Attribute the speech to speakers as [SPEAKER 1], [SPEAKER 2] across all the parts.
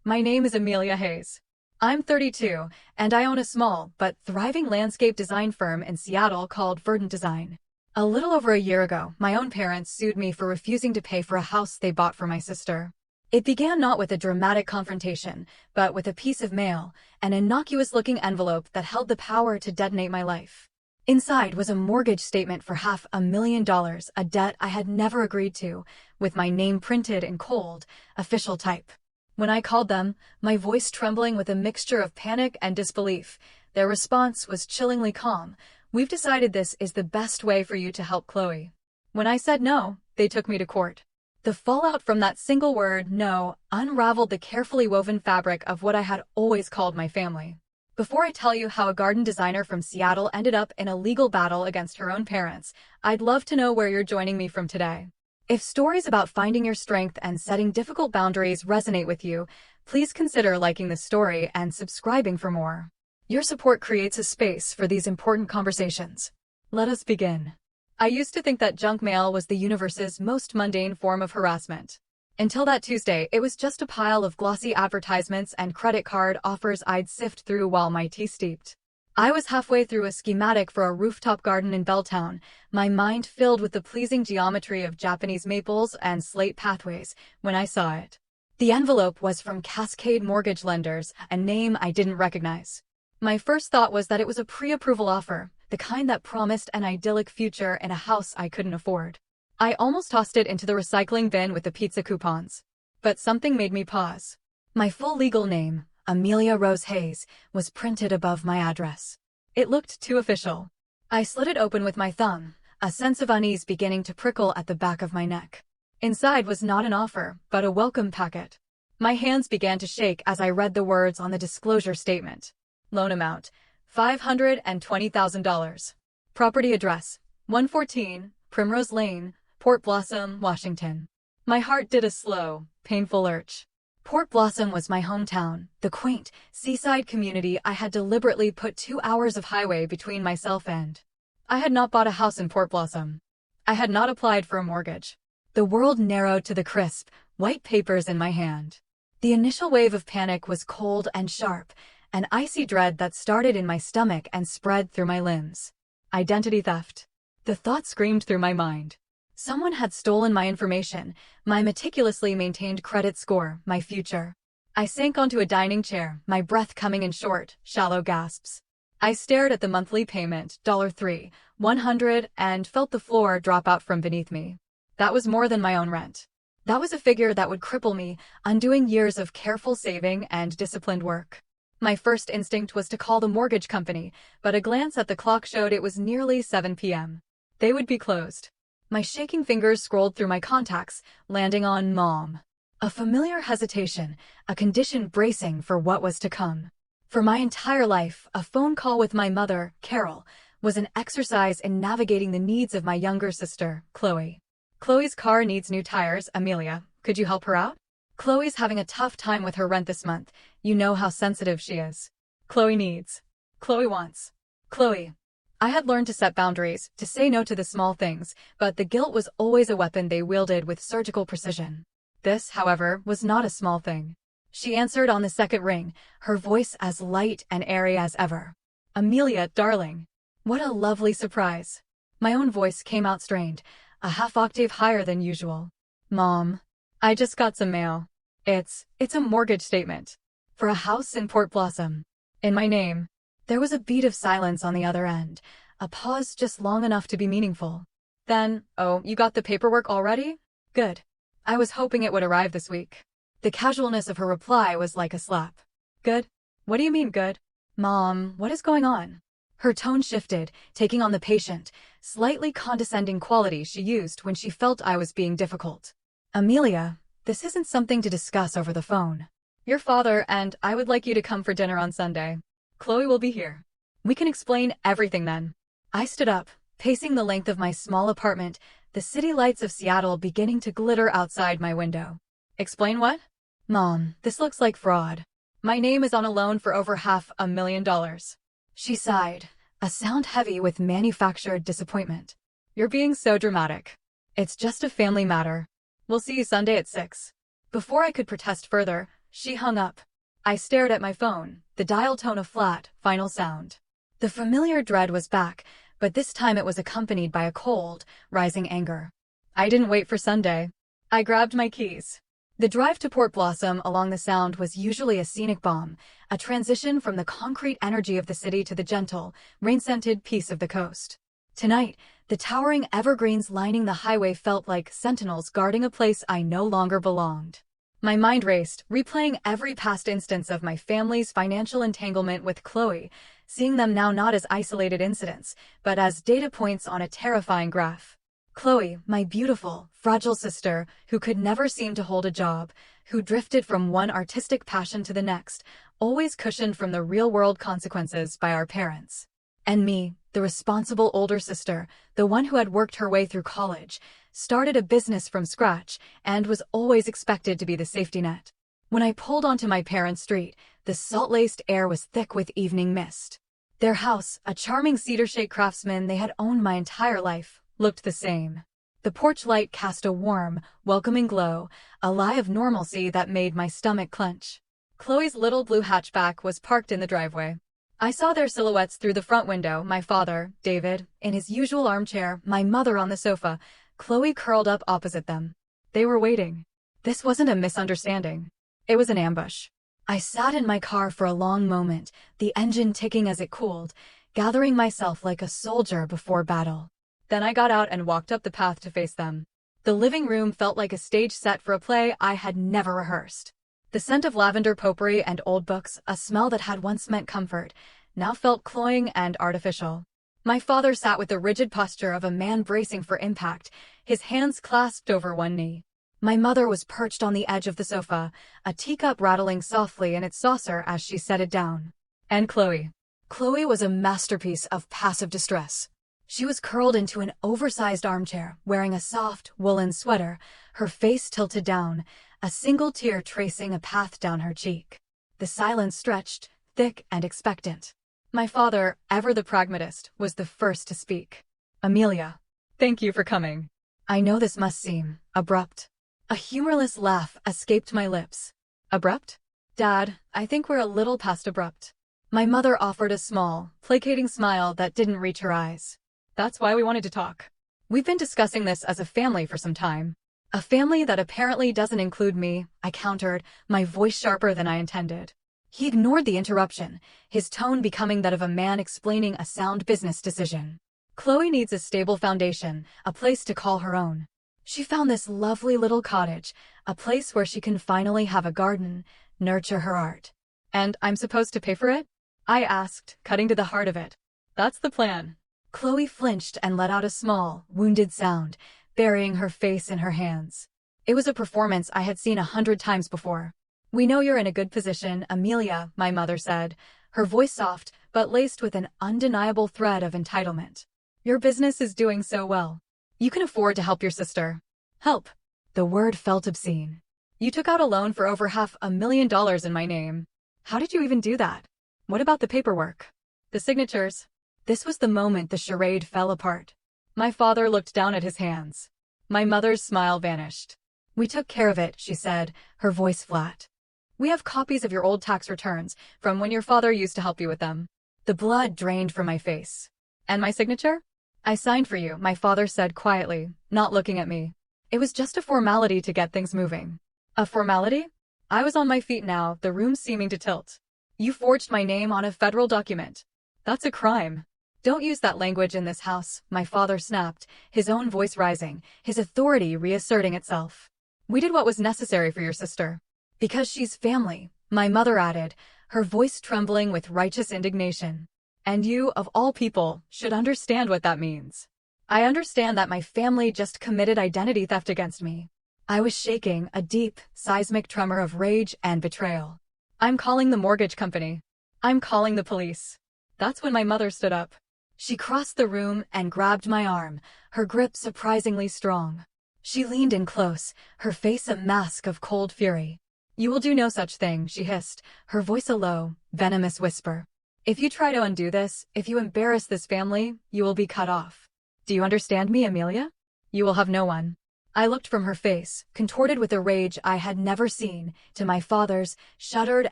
[SPEAKER 1] My name is Amelia Hayes. I'm 32, and I own a small but thriving landscape design firm in Seattle called Verdant Design. A little over a year ago, my own parents sued me for refusing to pay for a house they bought for my sister. It began not with a dramatic confrontation, but with a piece of mail, an innocuous-looking envelope that held the power to detonate my life. Inside was a mortgage statement for $500,000, a debt I had never agreed to, with my name printed in cold, official type. When I called them, my voice trembling with a mixture of panic and disbelief, their response was chillingly calm. "We've decided this is the best way for you to help Chloe." When I said no, they took me to court. The fallout from that single word, no, unraveled the carefully woven fabric of what I had always called my family. Before I tell you how a garden designer from Seattle ended up in a legal battle against her own parents, I'd love to know where you're joining me from today. If stories about finding your strength and setting difficult boundaries resonate with you, please consider liking this story and subscribing for more. Your support creates a space for these important conversations. Let us begin. I used to think that junk mail was the universe's most mundane form of harassment. Until that Tuesday, it was just a pile of glossy advertisements and credit card offers I'd sift through while my tea steeped. I was halfway through a schematic for a rooftop garden in Belltown, my mind filled with the pleasing geometry of Japanese maples and slate pathways, when I saw it. The envelope was from Cascade Mortgage Lenders, a name I didn't recognize. My first thought was that it was a pre-approval offer, the kind that promised an idyllic future in a house I couldn't afford. I almost tossed it into the recycling bin with the pizza coupons. But something made me pause. My full legal name, Amelia Rose Hayes, was printed above my address. It looked too official. I slid it open with my thumb, a sense of unease beginning to prickle at the back of my neck. Inside was not an offer, but a welcome packet. My hands began to shake as I read the words on the disclosure statement. Loan amount, $520,000. Property address, 114 Primrose Lane, Port Blossom, Washington. My heart did a slow, painful lurch. Port Blossom was my hometown, the quaint, seaside community I had deliberately put 2 hours of highway between myself and. I had not bought a house in Port Blossom. I had not applied for a mortgage. The world narrowed to the crisp, white papers in my hand. The initial wave of panic was cold and sharp, an icy dread that started in my stomach and spread through my limbs. Identity theft. The thought screamed through my mind. Someone had stolen my information, my meticulously maintained credit score, my future. I sank onto a dining chair, my breath coming in short, shallow gasps. I stared at the monthly payment, $3,100, and felt the floor drop out from beneath me. That was more than my own rent. That was a figure that would cripple me, undoing years of careful saving and disciplined work. My first instinct was to call the mortgage company, but a glance at the clock showed it was nearly 7 p.m. They would be closed. My shaking fingers scrolled through my contacts, landing on Mom. A familiar hesitation, a condition bracing for what was to come. For my entire life, a phone call with my mother, Carol, was an exercise in navigating the needs of my younger sister, Chloe. "Chloe's car needs new tires, Amelia. Could you help her out? Chloe's having a tough time with her rent this month. You know how sensitive she is. Chloe needs. Chloe wants. Chloe." I had learned to set boundaries, to say no to the small things, but the guilt was always a weapon they wielded with surgical precision. This, however, was not a small thing. She answered on the second ring, her voice as light and airy as ever. "Amelia, darling." What a lovely surprise. My own voice came out strained, a half-octave higher than usual. "Mom, I just got some mail. It's a mortgage statement. For a house in Port Blossom. In my name." There was a beat of silence on the other end, a pause just long enough to be meaningful. Then, "Oh, you got the paperwork already? Good. I was hoping it would arrive this week." The casualness of her reply was like a slap. "Good? What do you mean good? Mom, what is going on?" Her tone shifted, taking on the patient, slightly condescending quality she used when she felt I was being difficult. "Amelia, this isn't something to discuss over the phone. Your father and I would like you to come for dinner on Sunday. Chloe will be here. We can explain everything then." I stood up, pacing the length of my small apartment, the city lights of Seattle beginning to glitter outside my window. "Explain what?" "Mom, this looks like fraud. My name is on a loan for over $500,000. She sighed, a sound heavy with manufactured disappointment. "You're being so dramatic. It's just a family matter. We'll see you Sunday at 6. Before I could protest further, She hung up. I stared at my phone, the dial tone a flat, final sound. The familiar dread was back, but this time it was accompanied by a cold, rising anger. I didn't wait for Sunday. I grabbed my keys. The drive to Port Blossom along the Sound was usually a scenic balm, a transition from the concrete energy of the city to the gentle, rain-scented peace of the coast. Tonight, the towering evergreens lining the highway felt like sentinels guarding a place I no longer belonged. My mind raced, replaying every past instance of my family's financial entanglement with Chloe, seeing them now not as isolated incidents, but as data points on a terrifying graph. Chloe, my beautiful, fragile sister, who could never seem to hold a job, who drifted from one artistic passion to the next, always cushioned from the real-world consequences by our parents. And me, the responsible older sister, the one who had worked her way through college, started a business from scratch, and was always expected to be the safety net. When I pulled onto my parents' street, the salt-laced air was thick with evening mist. Their house, a charming cedar-shake craftsman they had owned my entire life, looked the same. The porch light cast a warm, welcoming glow, a lie of normalcy that made my stomach clench. Chloe's little blue hatchback was parked in the driveway. I saw their silhouettes through the front window, my father, David, in his usual armchair, my mother on the sofa, Chloe curled up opposite them. They were waiting. This wasn't a misunderstanding. It was an ambush. I sat in my car for a long moment, the engine ticking as it cooled, gathering myself like a soldier before battle. Then I got out and walked up the path to face them. The living room felt like a stage set for a play I had never rehearsed. The scent of lavender potpourri and old books, a smell that had once meant comfort, now felt cloying and artificial. My father sat with the rigid posture of a man bracing for impact, his hands clasped over one knee. My mother was perched on the edge of the sofa, a teacup rattling softly in its saucer as she set it down. And Chloe. Chloe was a masterpiece of passive distress. She was curled into an oversized armchair, wearing a soft, woolen sweater, her face tilted down, a single tear tracing a path down her cheek. The silence stretched, thick and expectant. My father, ever the pragmatist, was the first to speak. Amelia. Thank you for coming. I know this must seem abrupt. A humorless laugh escaped my lips. Abrupt? Dad, I think we're a little past abrupt. My mother offered a small, placating smile that didn't reach her eyes. That's why we wanted to talk. We've been discussing this as a family for some time. A family that apparently doesn't include me, I countered, my voice sharper than I intended. He ignored the interruption, his tone becoming that of a man explaining a sound business decision. Chloe needs a stable foundation, a place to call her own. She found this lovely little cottage, a place where she can finally have a garden, nurture her art. And I'm supposed to pay for it? I asked, cutting to the heart of it. That's the plan. Chloe flinched and let out a small, wounded sound, burying her face in her hands. It was a performance I had seen 100 times before. We know you're in a good position, Amelia, my mother said, her voice soft, but laced with an undeniable thread of entitlement. Your business is doing so well. You can afford to help your sister. Help. The word felt obscene. You took out a loan for over $500,000 in my name. How did you even do that? What about the paperwork? The signatures? This was the moment the charade fell apart. My father looked down at his hands. My mother's smile vanished. We took care of it, she said, her voice flat. We have copies of your old tax returns, from when your father used to help you with them. The blood drained from my face. And my signature? I signed for you, my father said quietly, not looking at me. It was just a formality to get things moving. A formality? I was on my feet now, the room seeming to tilt. You forged my name on a federal document. That's a crime. Don't use that language in this house, my father snapped, his own voice rising, his authority reasserting itself. We did what was necessary for your sister. Because she's family, my mother added, her voice trembling with righteous indignation. And you, of all people, should understand what that means. I understand that my family just committed identity theft against me. I was shaking, a deep, seismic tremor of rage and betrayal. I'm calling the mortgage company. I'm calling the police. That's when my mother stood up. She crossed the room and grabbed my arm, her grip surprisingly strong. She leaned in close, her face a mask of cold fury. You will do no such thing, she hissed, her voice a low, venomous whisper. If you try to undo this, if you embarrass this family, you will be cut off. Do you understand me, Amelia? You will have no one. I looked from her face, contorted with a rage I had never seen, to my father's, shuddered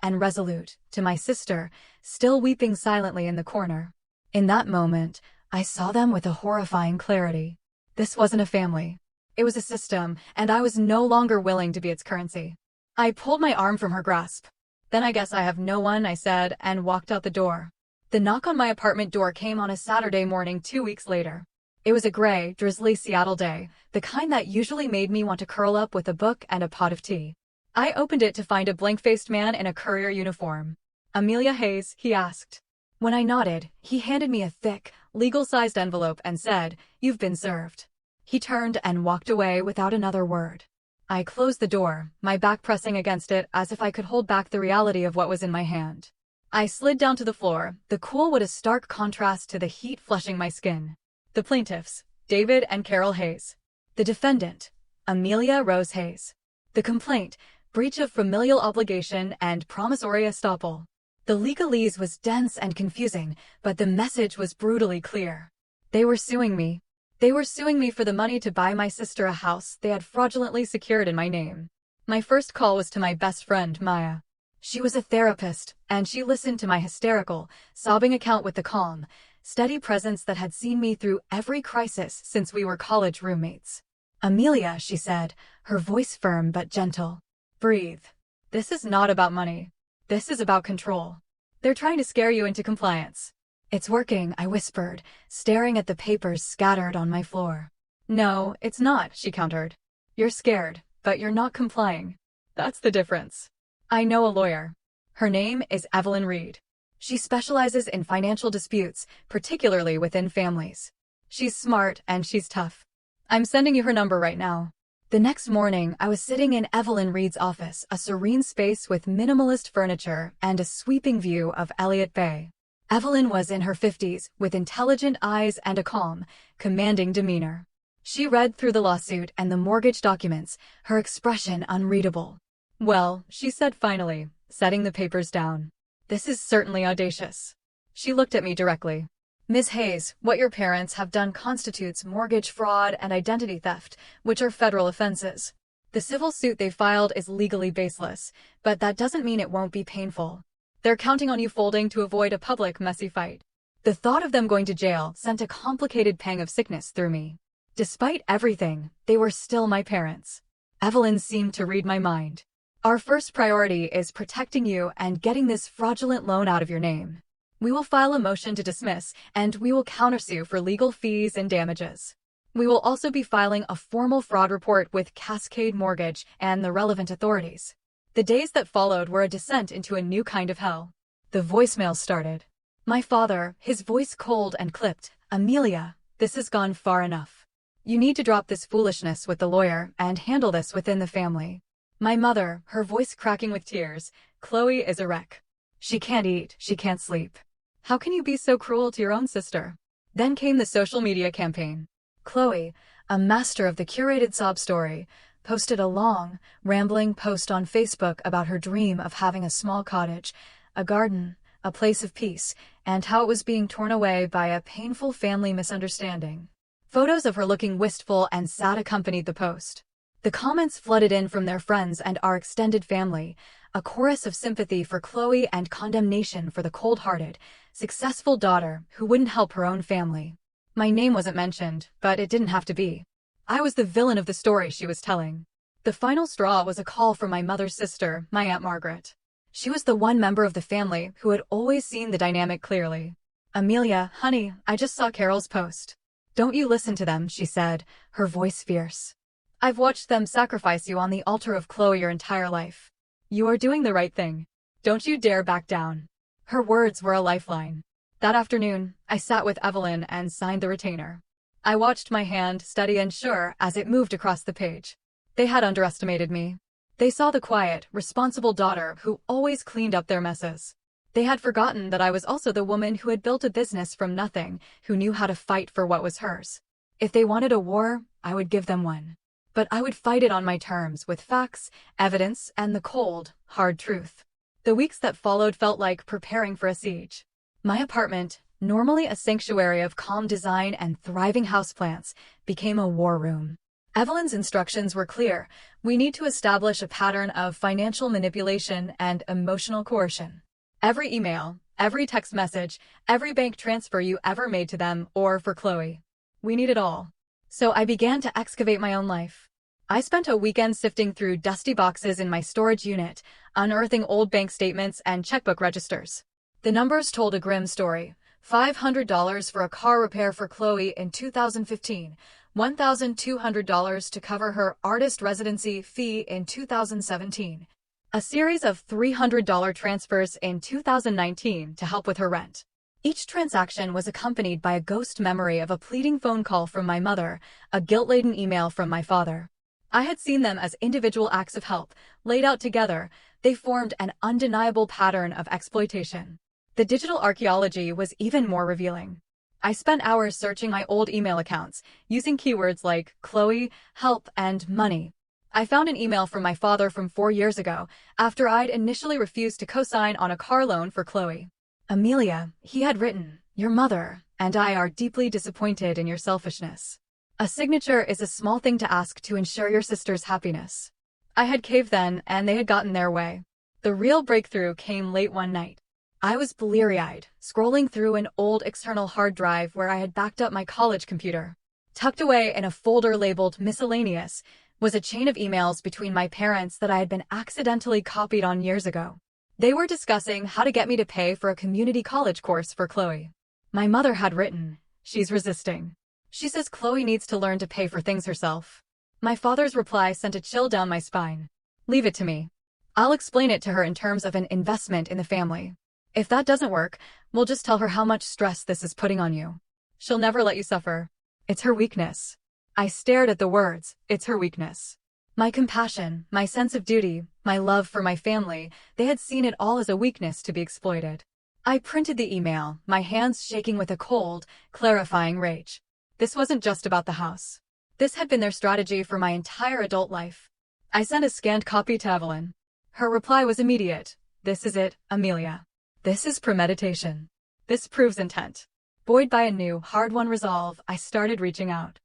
[SPEAKER 1] and resolute, to my sister, still weeping silently in the corner. In that moment, I saw them with a horrifying clarity. This wasn't a family. It was a system, and I was no longer willing to be its currency. I pulled my arm from her grasp. "Then I guess I have no one," I said, and walked out the door. The knock on my apartment door came on a Saturday morning 2 weeks later. It was a gray, drizzly Seattle day, the kind that usually made me want to curl up with a book and a pot of tea. I opened it to find a blank-faced man in a courier uniform. "Amelia Hayes?" he asked. When I nodded, he handed me a thick, legal-sized envelope and said, "You've been served." He turned and walked away without another word. I closed the door, my back pressing against it as if I could hold back the reality of what was in my hand. I slid down to the floor, the cool wood a stark contrast to the heat flushing my skin. The plaintiffs, David and Carol Hayes. The defendant, Amelia Rose Hayes. The complaint, breach of familial obligation and promissory estoppel. The legalese was dense and confusing, but the message was brutally clear. They were suing me. They were suing me for the money to buy my sister a house they had fraudulently secured in my name. My first call was to my best friend, Maya. She was a therapist, and she listened to my hysterical, sobbing account with the calm, steady presence that had seen me through every crisis since we were college roommates. "Amelia," she said, her voice firm but gentle. "Breathe. This is not about money. This is about control. They're trying to scare you into compliance." "It's working," I whispered, staring at the papers scattered on my floor. "No, it's not," she countered. "You're scared, but you're not complying. That's the difference. I know a lawyer. Her name is Evelyn Reed. She specializes in financial disputes, particularly within families. She's smart and she's tough. I'm sending you her number right now." The next morning, I was sitting in Evelyn Reed's office, a serene space with minimalist furniture and a sweeping view of Elliott Bay. Evelyn was in her 50s, with intelligent eyes and a calm, commanding demeanor. She read through the lawsuit and the mortgage documents, her expression unreadable. "Well," she said finally, setting the papers down. "This is certainly audacious." She looked at me directly. "Ms. Hayes, what your parents have done constitutes mortgage fraud and identity theft, which are federal offenses. The civil suit they filed is legally baseless, but that doesn't mean it won't be painful. They're counting on you folding to avoid a public, messy fight." The thought of them going to jail sent a complicated pang of sickness through me. Despite everything, they were still my parents. Evelyn seemed to read my mind. "Our first priority is protecting you and getting this fraudulent loan out of your name. We will file a motion to dismiss, and we will countersue for legal fees and damages. We will also be filing a formal fraud report with Cascade Mortgage and the relevant authorities." The days that followed were a descent into a new kind of hell. The voicemail started. My father, his voice cold and clipped. "Amelia, this has gone far enough. You need to drop this foolishness with the lawyer and handle this within the family." My mother, her voice cracking with tears. "Chloe is a wreck. She can't eat, she can't sleep. How can you be so cruel to your own sister?" Then came the social media campaign. Chloe, a master of the curated sob story, posted a long, rambling post on Facebook about her dream of having a small cottage, a garden, a place of peace, and how it was being torn away by a painful family misunderstanding. Photos of her looking wistful and sad accompanied the post. The comments flooded in from their friends and our extended family, a chorus of sympathy for Chloe and condemnation for the cold-hearted, successful daughter who wouldn't help her own family. My name wasn't mentioned, but it didn't have to be. I was the villain of the story she was telling. The final straw was a call from my mother's sister, my Aunt Margaret. She was the one member of the family who had always seen the dynamic clearly. "Amelia, honey, I just saw Carol's post. Don't you listen to them," she said, her voice fierce. "I've watched them sacrifice you on the altar of Chloe your entire life. You are doing the right thing. Don't you dare back down." Her words were a lifeline. That afternoon, I sat with Evelyn and signed the retainer. I watched my hand, steady and sure, as it moved across the page. They had underestimated me. They saw the quiet, responsible daughter who always cleaned up their messes. They had forgotten that I was also the woman who had built a business from nothing, who knew how to fight for what was hers. If they wanted a war, I would give them one. But I would fight it on my terms, with facts, evidence, and the cold, hard truth. The weeks that followed felt like preparing for a siege. My apartment, normally a sanctuary of calm design and thriving houseplants, became a war room. Evelyn's instructions were clear. We need to establish a pattern of financial manipulation and emotional coercion. Every email, every text message, every bank transfer you ever made to them or for Chloe. We need it all. So I began to excavate my own life. I spent a weekend sifting through dusty boxes in my storage unit, unearthing old bank statements and checkbook registers. The numbers told a grim story. $500 for a car repair for Chloe in 2015, $1,200 to cover her artist residency fee in 2017, a series of $300 transfers in 2019 to help with her rent. Each transaction was accompanied by a ghost memory of a pleading phone call from my mother, a guilt-laden email from my father. I had seen them as individual acts of help. Laid out together, they formed an undeniable pattern of exploitation. The digital archaeology was even more revealing. I spent hours searching my old email accounts, using keywords like Chloe, help, and money. I found an email from my father from 4 years ago, after I'd initially refused to co-sign on a car loan for Chloe. Amelia, he had written, your mother and I are deeply disappointed in your selfishness. A signature is a small thing to ask to ensure your sister's happiness. I had caved then, and they had gotten their way. The real breakthrough came late one night. I was bleary-eyed, scrolling through an old external hard drive where I had backed up my college computer. Tucked away in a folder labeled Miscellaneous was a chain of emails between my parents that I had been accidentally copied on years ago. They were discussing how to get me to pay for a community college course for Chloe. My mother had written, she's resisting. She says Chloe needs to learn to pay for things herself. My father's reply sent a chill down my spine. Leave it to me. I'll explain it to her in terms of an investment in the family. If that doesn't work, we'll just tell her how much stress this is putting on you. She'll never let you suffer. It's her weakness. I stared at the words, it's her weakness. My compassion, my sense of duty, my love for my family, they had seen it all as a weakness to be exploited. I printed the email, my hands shaking with a cold, clarifying rage. This wasn't just about the house. This had been their strategy for my entire adult life. I sent a scanned copy to Evelyn. Her reply was immediate. This is it, Amelia. This is premeditation. This proves intent. Buoyed by a new, hard-won resolve, I started reaching out.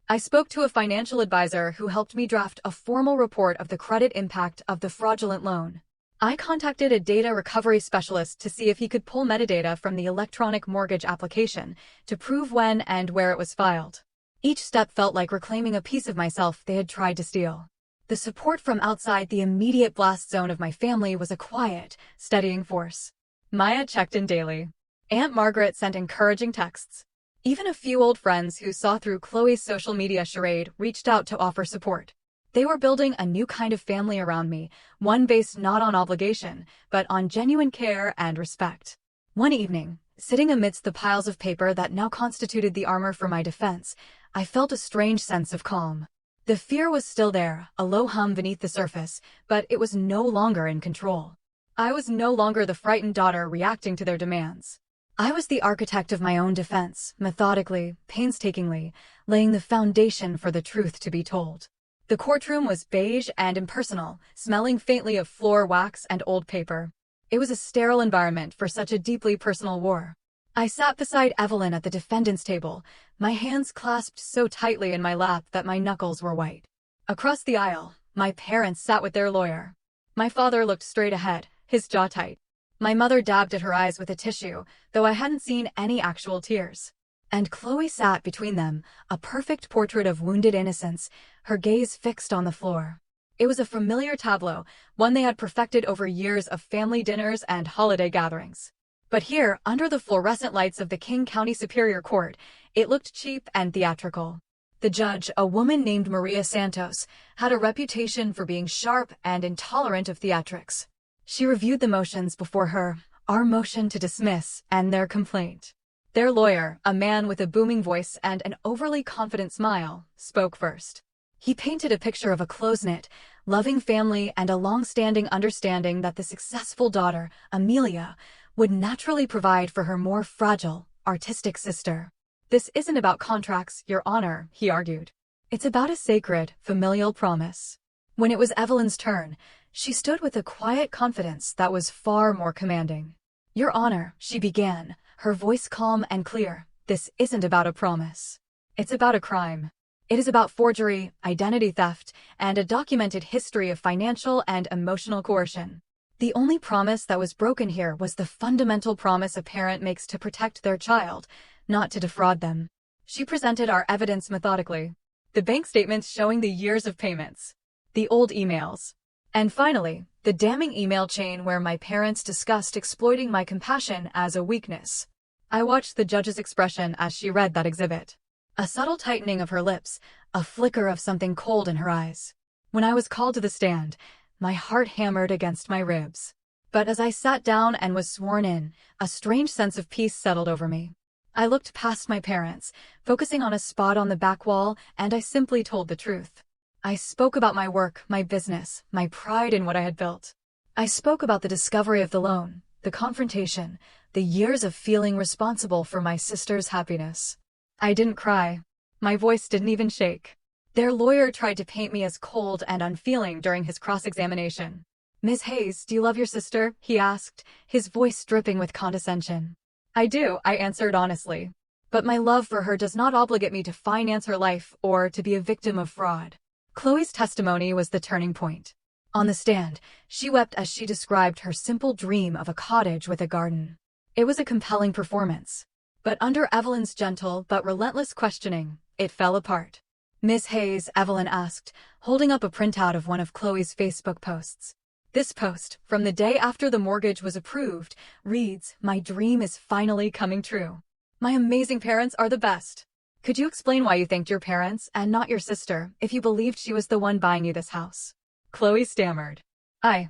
[SPEAKER 1] I spoke to a financial advisor who helped me draft a formal report of the credit impact of the fraudulent loan. I contacted a data recovery specialist to see if he could pull metadata from the electronic mortgage application to prove when and where it was filed. Each step felt like reclaiming a piece of myself they had tried to steal. The support from outside the immediate blast zone of my family was a quiet, steadying force. Maya checked in daily. Aunt Margaret sent encouraging texts. Even a few old friends who saw through Chloe's social media charade reached out to offer support. They were building a new kind of family around me, one based not on obligation, but on genuine care and respect. One evening, sitting amidst the piles of paper that now constituted the armor for my defense, I felt a strange sense of calm. The fear was still there, a low hum beneath the surface, but it was no longer in control. I was no longer the frightened daughter reacting to their demands. I was the architect of my own defense, methodically, painstakingly, laying the foundation for the truth to be told. The courtroom was beige and impersonal, smelling faintly of floor wax and old paper. It was a sterile environment for such a deeply personal war. I sat beside Evelyn at the defendant's table, my hands clasped so tightly in my lap that my knuckles were white. Across the aisle, my parents sat with their lawyer. My father looked straight ahead, his jaw tight. My mother dabbed at her eyes with a tissue, though I hadn't seen any actual tears. And Chloe sat between them, a perfect portrait of wounded innocence, her gaze fixed on the floor. It was a familiar tableau, one they had perfected over years of family dinners and holiday gatherings. But here, under the fluorescent lights of the King County Superior Court, it looked cheap and theatrical. The judge, a woman named Maria Santos, had a reputation for being sharp and intolerant of theatrics. She reviewed the motions before her, our motion to dismiss, and their complaint. Their lawyer, a man with a booming voice and an overly confident smile, spoke first. He painted a picture of a close-knit, loving family and a long-standing understanding that the successful daughter, Amelia, would naturally provide for her more fragile, artistic sister. This isn't about contracts, Your Honor, he argued. It's about a sacred, familial promise. When it was Evelyn's turn, she stood with a quiet confidence that was far more commanding. Your Honor, she began, her voice calm and clear, this isn't about a promise. It's about a crime. It is about forgery, identity theft, and a documented history of financial and emotional coercion. The only promise that was broken here was the fundamental promise a parent makes to protect their child, not to defraud them. She presented our evidence methodically. The bank statements showing the years of payments. The old emails. And finally, the damning email chain where my parents discussed exploiting my compassion as a weakness. I watched the judge's expression as she read that exhibit. A subtle tightening of her lips, a flicker of something cold in her eyes. When I was called to the stand, my heart hammered against my ribs. But as I sat down and was sworn in, a strange sense of peace settled over me. I looked past my parents, focusing on a spot on the back wall, and I simply told the truth. I spoke about my work, my business, my pride in what I had built. I spoke about the discovery of the loan, the confrontation, the years of feeling responsible for my sister's happiness. I didn't cry. My voice didn't even shake. Their lawyer tried to paint me as cold and unfeeling during his cross-examination. "Ms. Hayes, do you love your sister?" he asked, his voice dripping with condescension. "I do," I answered honestly. "But my love for her does not obligate me to finance her life or to be a victim of fraud." Chloe's testimony was the turning point. On the stand, she wept as she described her simple dream of a cottage with a garden. It was a compelling performance. But under Evelyn's gentle but relentless questioning, it fell apart. "Miss Hayes," Evelyn asked, holding up a printout of one of Chloe's Facebook posts. This post, from the day after the mortgage was approved, reads, "My dream is finally coming true. My amazing parents are the best. Could you explain why you thanked your parents and not your sister if you believed she was the one buying you this house?" Chloe stammered. I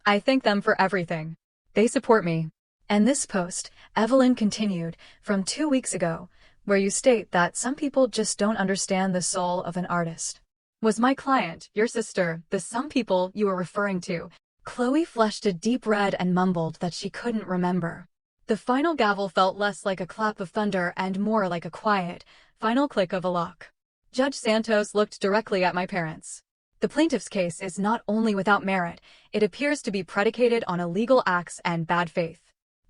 [SPEAKER 1] thank them for everything. They support me." And this post, Evelyn continued, from 2 weeks ago, where you state that some people just don't understand the soul of an artist. Was my client, your sister, the some people you were referring to? Chloe flushed a deep red and mumbled that she couldn't remember. The final gavel felt less like a clap of thunder and more like a quiet, final click of a lock. Judge Santos looked directly at my parents. "The plaintiff's case is not only without merit, it appears to be predicated on illegal acts and bad faith.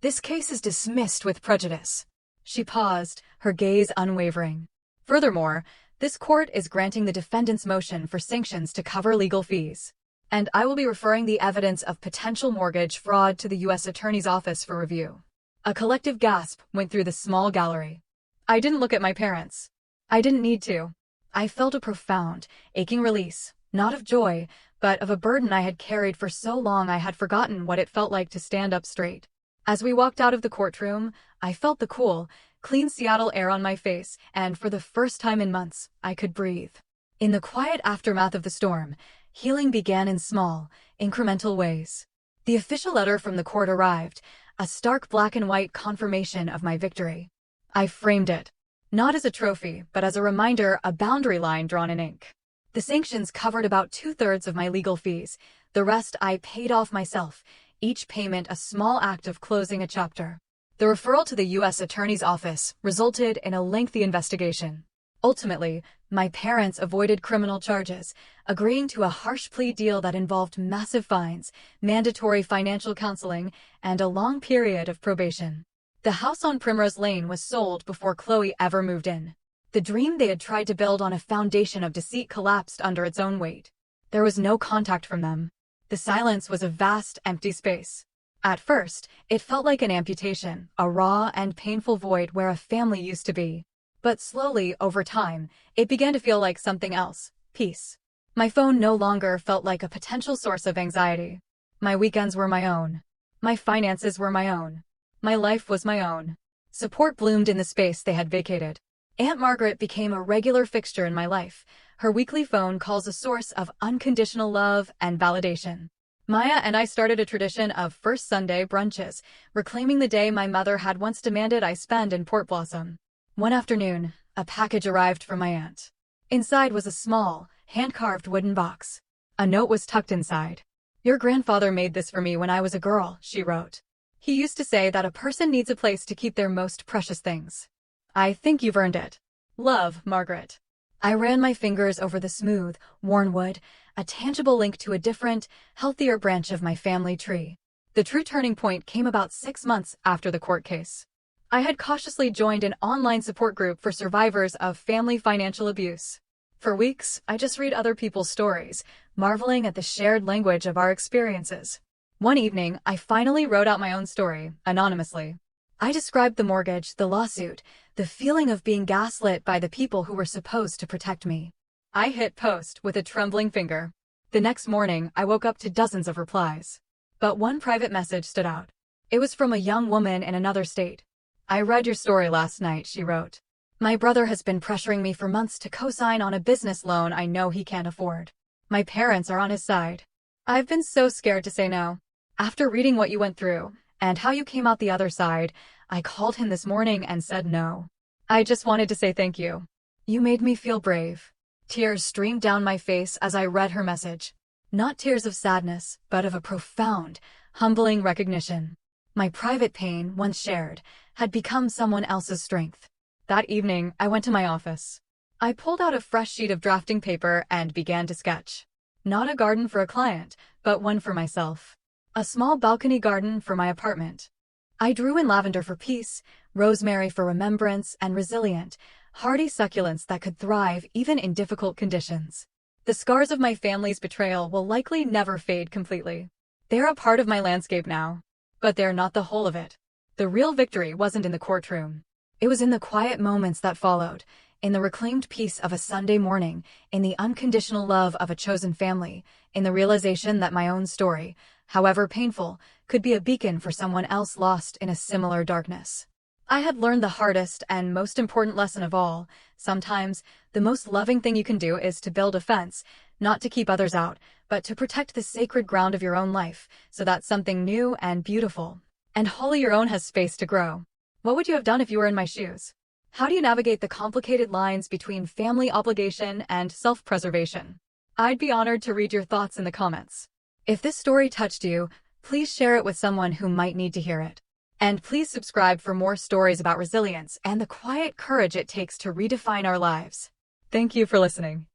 [SPEAKER 1] This case is dismissed with prejudice." She paused, her gaze unwavering. "Furthermore, this court is granting the defendant's motion for sanctions to cover legal fees. And I will be referring the evidence of potential mortgage fraud to the U.S. Attorney's Office for review." A collective gasp went through the small gallery. I didn't look at my parents. I didn't need to. I felt a profound, aching release, not of joy, but of a burden I had carried for so long I had forgotten what it felt like to stand up straight. As we walked out of the courtroom, I felt the cool, clean Seattle air on my face, and for the first time in months, I could breathe. In the quiet aftermath of the storm, healing began in small, incremental ways. The official letter from the court arrived, a stark black and white confirmation of my victory. I framed it. Not as a trophy, but as a reminder, a boundary line drawn in ink. The sanctions covered about 2/3 of my legal fees. The rest I paid off myself, each payment a small act of closing a chapter. The referral to the U.S. Attorney's Office resulted in a lengthy investigation. Ultimately, my parents avoided criminal charges, agreeing to a harsh plea deal that involved massive fines, mandatory financial counseling, and a long period of probation. The house on Primrose Lane was sold before Chloe ever moved in. The dream they had tried to build on a foundation of deceit collapsed under its own weight. There was no contact from them. The silence was a vast, empty space. At first, it felt like an amputation, a raw and painful void where a family used to be. But slowly, over time, it began to feel like something else: peace. My phone no longer felt like a potential source of anxiety. My weekends were my own. My finances were my own. My life was my own. Support bloomed in the space they had vacated. Aunt Margaret became a regular fixture in my life, her weekly phone calls a source of unconditional love and validation. Maya and I started a tradition of first Sunday brunches, reclaiming the day my mother had once demanded I spend in Port Blossom. One afternoon, a package arrived from my aunt. Inside was a small, hand-carved wooden box. A note was tucked inside. "Your grandfather made this for me when I was a girl," she wrote. "He used to say that a person needs a place to keep their most precious things. I think you've earned it. Love, Margaret." I ran my fingers over the smooth, worn wood, a tangible link to a different, healthier branch of my family tree. The true turning point came about 6 months after the court case. I had cautiously joined an online support group for survivors of family financial abuse. For weeks, I just read other people's stories, marveling at the shared language of our experiences. One evening, I finally wrote out my own story, anonymously. I described the mortgage, the lawsuit, the feeling of being gaslit by the people who were supposed to protect me. I hit post with a trembling finger. The next morning, I woke up to dozens of replies. But one private message stood out. It was from a young woman in another state. "I read your story last night," she wrote. "My brother has been pressuring me for months to co-sign on a business loan I know he can't afford. My parents are on his side. I've been so scared to say no. After reading what you went through, and how you came out the other side, I called him this morning and said no. I just wanted to say thank you. You made me feel brave." Tears streamed down my face as I read her message. Not tears of sadness, but of a profound, humbling recognition. My private pain, once shared, had become someone else's strength. That evening, I went to my office. I pulled out a fresh sheet of drafting paper and began to sketch. Not a garden for a client, but one for myself. A small balcony garden for my apartment. I drew in lavender for peace, rosemary for remembrance, and resilient, hardy succulents that could thrive even in difficult conditions. The scars of my family's betrayal will likely never fade completely. They're a part of my landscape now. But they're not the whole of it. The real victory wasn't in the courtroom. It was in the quiet moments that followed, in the reclaimed peace of a Sunday morning, in the unconditional love of a chosen family, in the realization that my own story, however painful, could be a beacon for someone else lost in a similar darkness. I had learned the hardest and most important lesson of all. Sometimes, the most loving thing you can do is to build a fence, not to keep others out, but to protect the sacred ground of your own life, so that something new and beautiful and wholly your own has space to grow. What would you have done if you were in my shoes? How do you navigate the complicated lines between family obligation and self-preservation? I'd be honored to read your thoughts in the comments. If this story touched you, please share it with someone who might need to hear it. And please subscribe for more stories about resilience and the quiet courage it takes to redefine our lives. Thank you for listening.